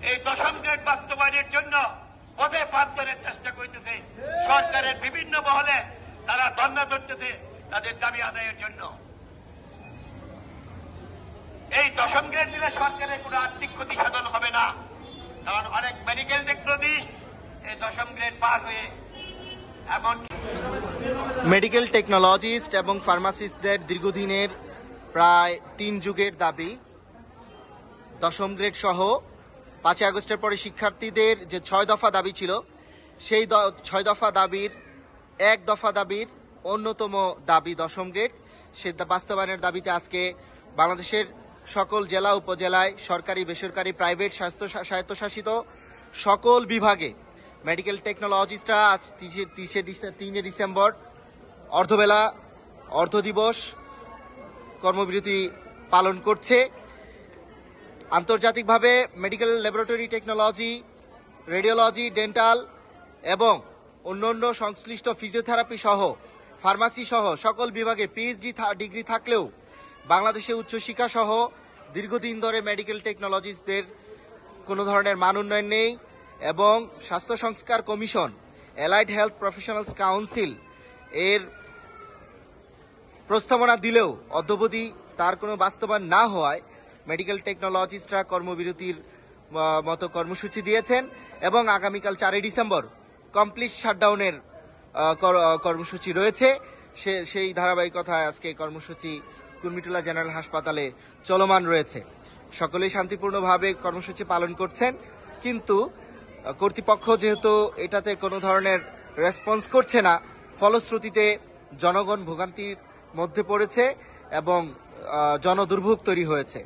এই দশম গ্রেড বাস্তবায়নের জন্য পদে প্রান্তরের চেষ্টা করতেছে। সরকারের বিভিন্ন মহলে তারা ধর্ণা ধরতেছে তাদের দাবি আদায়ের জন্য। এই দশম গ্রেড দিলে সরকারের কোনো আর্থিক ক্ষতি সাধন হবে না, কারণ অনেক মেডিকেল টেকনোলজিস্ট এই দশম গ্রেড পার হয়ে এমন মেডিকেল টেকনোলজিস্ট এবং ফার্মাসিস্টদের দীর্ঘদিনের প্রায় 3 যুগের দাবি দশম গ্রেড সহ 5 আগস্টের পরে শিক্ষার্থীদের যে 6 দফা দাবি ছিল, সেই 6 দফা দাবির 1 দফা দাবির অন্যতম দাবি দশম গ্রেড। সে বাস্তবায়নের দাবিতে আজকে বাংলাদেশের সকল জেলা উপজেলায় সরকারি, বেসরকারি, প্রাইভেট, স্বায়ত্তশাসিত সকল বিভাগে মেডিকেল টেকনোলজিস্টরা আজ 3 ডিসেম্বর অর্ধবেলা অর্ধ দিবস কর্মবিরতি পালন করছে। আন্তর্জাতিকভাবে medical laboratory technology, radiology, dental এবং অন্যান্য সংশ্লিষ্ট ফিজিওথেরাপি সহ ফার্মাসি সহ সকল বিভাগে পিএইচডি ডিগ্রি থাকলেও বাংলাদেশে উচ্চশিক্ষা সহ দীর্ঘদিন ধরে মেডিকেল টেকনোলজিস্টদের কোনো ধরনের মান উন্নয়ন নেই এবং স্বাস্থ্য সংস্কার commission, allied health professionals council এর প্রস্তাবনা দিলেও অদ্যাবধি তার কোনো বাস্তবায়ন না হওয়ায় মেডিকেল টেকনোলজিস্টরা কর্মবিরতির মতো কর্মসূচি দিয়েছেন এবং আগামীকাল 4 ডিসেম্বর কমপ্লিট শাটডাউনের কর্মসূচি রয়েছে। সেই ধারাবাহিকতায় আজকে কর্মসূচি কুর্মিটোলা জেনারেল হাসপাতালে চলমান রয়েছে। সকলেই শান্তিপূর্ণভাবে কর্মসূচি পালন করছেন, কিন্তু কর্তৃপক্ষ যেহেতু এটাতে কোনো ধরনের রেসপন্স করছে না, ফলশ্রুতিতে জনগণ ভোগান্তির মধ্যে পড়েছে এবং জনদুর্ভোগ তৈরি হয়েছে।